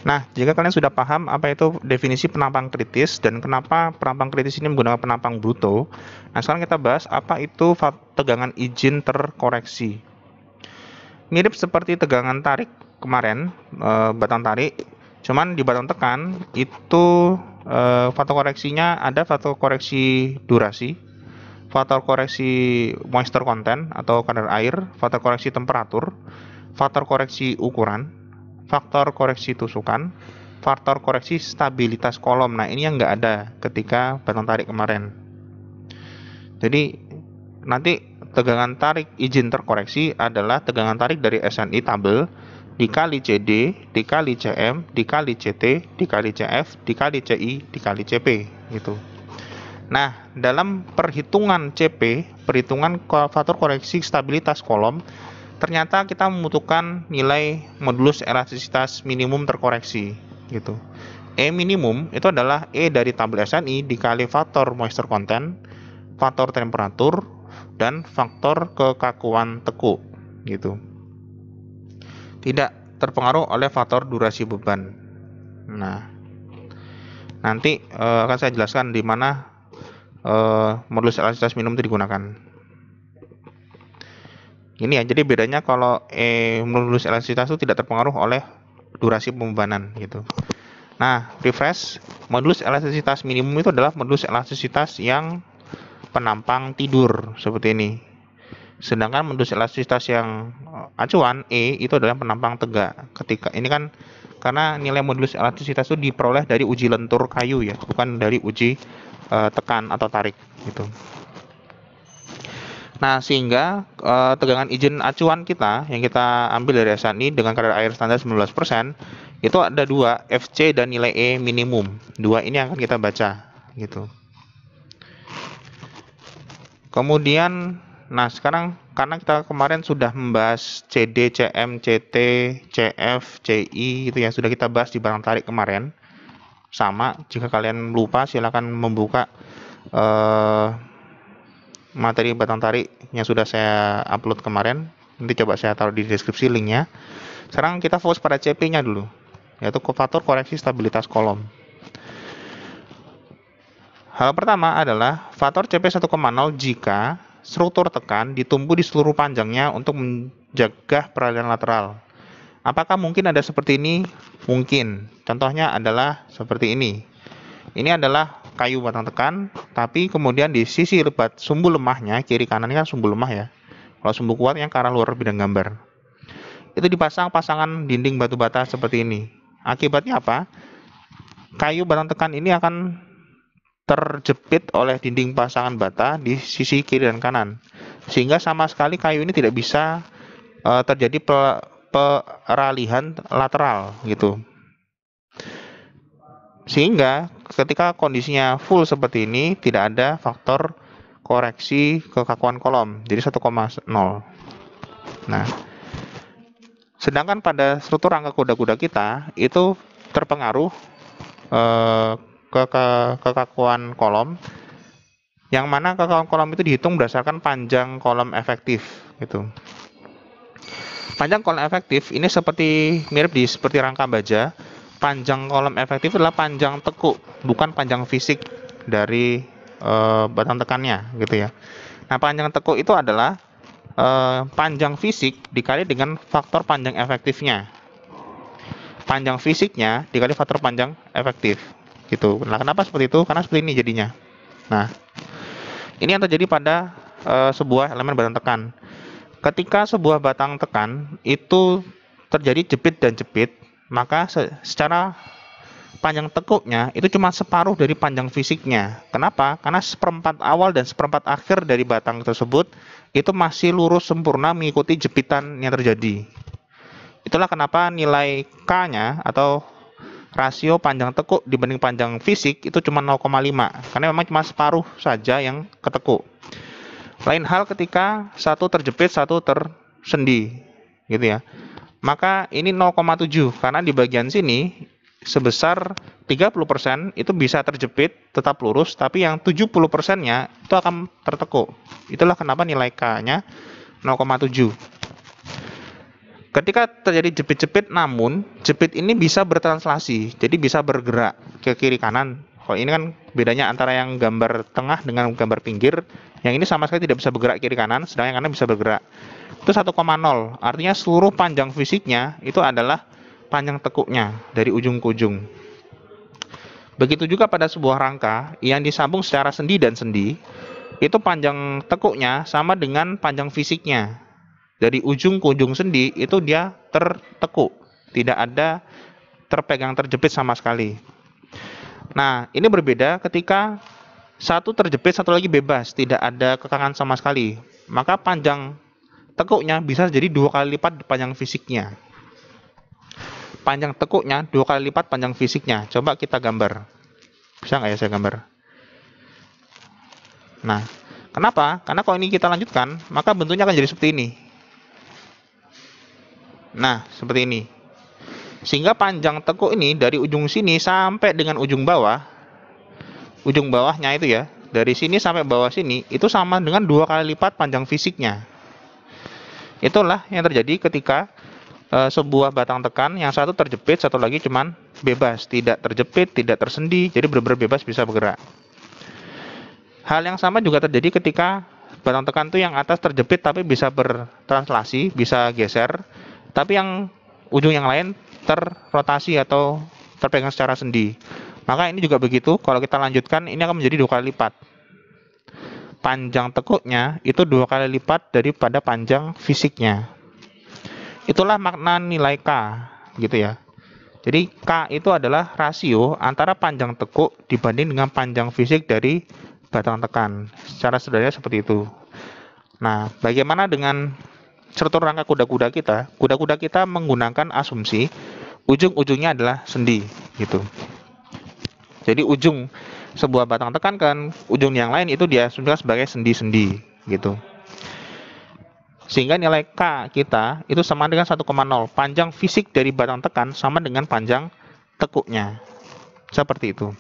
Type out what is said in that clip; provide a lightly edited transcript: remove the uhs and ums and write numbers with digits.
Nah, jika kalian sudah paham apa itu definisi penampang kritis dan kenapa penampang kritis ini menggunakan penampang bruto, nah sekarang kita bahas apa itu tegangan izin terkoreksi. Mirip seperti tegangan tarik kemarin, batang tarik, cuman di batang tekan itu faktor koreksinya ada faktor koreksi durasi, faktor koreksi moisture content atau kadar air, faktor koreksi temperatur, faktor koreksi ukuran, faktor koreksi tusukan, faktor koreksi stabilitas kolom. Nah, ini yang nggak ada ketika batang tarik kemarin. Jadi, nanti tegangan tarik izin terkoreksi adalah tegangan tarik dari SNI tabel dikali CD, dikali CM, dikali CT, dikali CF, dikali CI, dikali CP, gitu. Nah, dalam perhitungan CP, perhitungan faktor koreksi stabilitas kolom, ternyata kita membutuhkan nilai modulus elastisitas minimum terkoreksi, gitu. E minimum itu adalah E dari tabel SNI dikali faktor moisture content, faktor temperatur, dan faktor kekakuan tekuk, gitu. Tidak terpengaruh oleh faktor durasi beban. Nah, nanti akan saya jelaskan di mana modulus elastisitas minimum itu digunakan. Ini ya, jadi bedanya kalau modulus elastisitas itu tidak terpengaruh oleh durasi pembebanan gitu. Nah, refresh, modulus elastisitas minimum itu adalah modulus elastisitas yang penampang tidur seperti ini. Sedangkan modulus elastisitas yang acuan E itu adalah penampang tegak. Ketika ini kan karena nilai modulus elastisitas itu diperoleh dari uji lentur kayu ya, bukan dari uji tekan atau tarik gitu. Nah, sehingga tegangan izin acuan kita yang kita ambil dari SNI dengan kadar air standar 19% itu ada dua, FC dan nilai E minimum. Dua ini akan kita baca gitu. Kemudian, nah sekarang karena kita kemarin sudah membahas CD, CM, CT, CF, CI itu yang sudah kita bahas di batang tarik kemarin. Sama, jika kalian lupa silakan membuka materi batang tarik yang sudah saya upload kemarin. Nanti coba saya taruh di deskripsi linknya. Sekarang kita fokus pada CP-nya dulu, yaitu faktor koreksi stabilitas kolom. Hal pertama adalah faktor CP 1,0 jika struktur tekan ditumbuh di seluruh panjangnya untuk menjaga peralihan lateral. Apakah mungkin ada seperti ini? Mungkin. Contohnya adalah seperti ini. Ini adalah kayu batang tekan, tapi kemudian di sisi lebat sumbu lemahnya, kiri kanan ini kan sumbu lemah ya. Kalau sumbu kuat yang ke arah luar bidang gambar. Itu dipasang pasangan dinding batu bata seperti ini. Akibatnya apa? Kayu batang tekan ini akan terjepit oleh dinding pasangan bata di sisi kiri dan kanan. Sehingga sama sekali kayu ini tidak bisa terjadi peralihan lateral gitu. Sehingga ketika kondisinya full seperti ini tidak ada faktor koreksi kekakuan kolom, jadi 1,0. Nah, sedangkan pada struktur rangka kuda-kuda kita itu terpengaruh kekakuan kolom, yang mana kekakuan kolom itu dihitung berdasarkan panjang kolom efektif gitu. Panjang kolom efektif ini mirip seperti rangka baja. Panjang kolom efektif adalah panjang tekuk, bukan panjang fisik dari batang tekannya gitu ya. Nah, panjang tekuk itu adalah panjang fisik dikali dengan faktor panjang efektifnya. Panjang fisiknya dikali faktor panjang efektif gitu. Nah, kenapa seperti itu? Karena seperti ini jadinya. Nah, ini yang terjadi pada sebuah elemen batang tekan. Ketika sebuah batang tekan itu terjadi jepit dan jepit, maka secara panjang tekuknya itu cuma separuh dari panjang fisiknya. Kenapa? Karena seperempat awal dan seperempat akhir dari batang tersebut itu masih lurus sempurna mengikuti jepitan yang terjadi. Itulah kenapa nilai K-nya atau rasio panjang tekuk dibanding panjang fisik itu cuma 0,5. Karena memang cuma separuh saja yang ketekuk. Lain hal ketika satu terjepit, satu tersendi, gitu ya. Maka ini 0,7 karena di bagian sini sebesar 30% itu bisa terjepit tetap lurus, tapi yang 70%-nya itu akan tertekuk. Itulah kenapa nilai K-nya 0,7. Ketika terjadi jepit-jepit, namun jepit ini bisa bertranslasi, jadi bisa bergerak ke kiri kanan. Kalau ini kan bedanya antara yang gambar tengah dengan gambar pinggir. Yang ini sama sekali tidak bisa bergerak kiri kanan, sedangkan yang kanan bisa bergerak. Itu 1,0. Artinya seluruh panjang fisiknya itu adalah panjang tekuknya dari ujung ke ujung. Begitu juga pada sebuah rangka yang disambung secara sendi dan sendi, itu panjang tekuknya sama dengan panjang fisiknya. Dari ujung ke ujung sendi itu dia tertekuk, tidak ada terpegang terjepit sama sekali. Nah, ini berbeda ketika satu terjepit, satu lagi bebas, tidak ada kekangan sama sekali. Maka panjang tekuknya bisa jadi 2 kali lipat panjang fisiknya. Panjang tekuknya 2 kali lipat panjang fisiknya. Coba kita gambar. Bisa nggak ya saya gambar? Nah, kenapa? Karena kalau ini kita lanjutkan, maka bentuknya akan jadi seperti ini. Nah, seperti ini. Sehingga panjang tekuk ini dari ujung sini sampai dengan ujung bawahnya itu ya, dari sini sampai bawah sini, itu sama dengan 2 kali lipat panjang fisiknya. Itulah yang terjadi ketika sebuah batang tekan, yang satu terjepit, satu lagi cuman bebas, tidak terjepit, tidak tersendi, jadi benar-benar bebas bisa bergerak. Hal yang sama juga terjadi ketika batang tekan itu yang atas terjepit tapi bisa bertranslasi, bisa geser, tapi yang ujung yang lain terrotasi atau terpegang secara sendi. Maka ini juga begitu, kalau kita lanjutkan ini akan menjadi 2 kali lipat. Panjang tekuknya itu 2 kali lipat daripada panjang fisiknya. Itulah makna nilai K, gitu ya. Jadi K itu adalah rasio antara panjang tekuk dibanding dengan panjang fisik dari batang tekan. Secara sederhana seperti itu. Nah, bagaimana dengan struktur rangka kuda-kuda kita? Kuda-kuda kita menggunakan asumsi ujung-ujungnya adalah sendi, gitu. Jadi ujung sebuah batang tekan kan ujung yang lain itu diasumsikan sebagai sendi-sendi, gitu. Sehingga nilai K kita itu sama dengan 1,0. Panjang fisik dari batang tekan sama dengan panjang tekuknya. Seperti itu.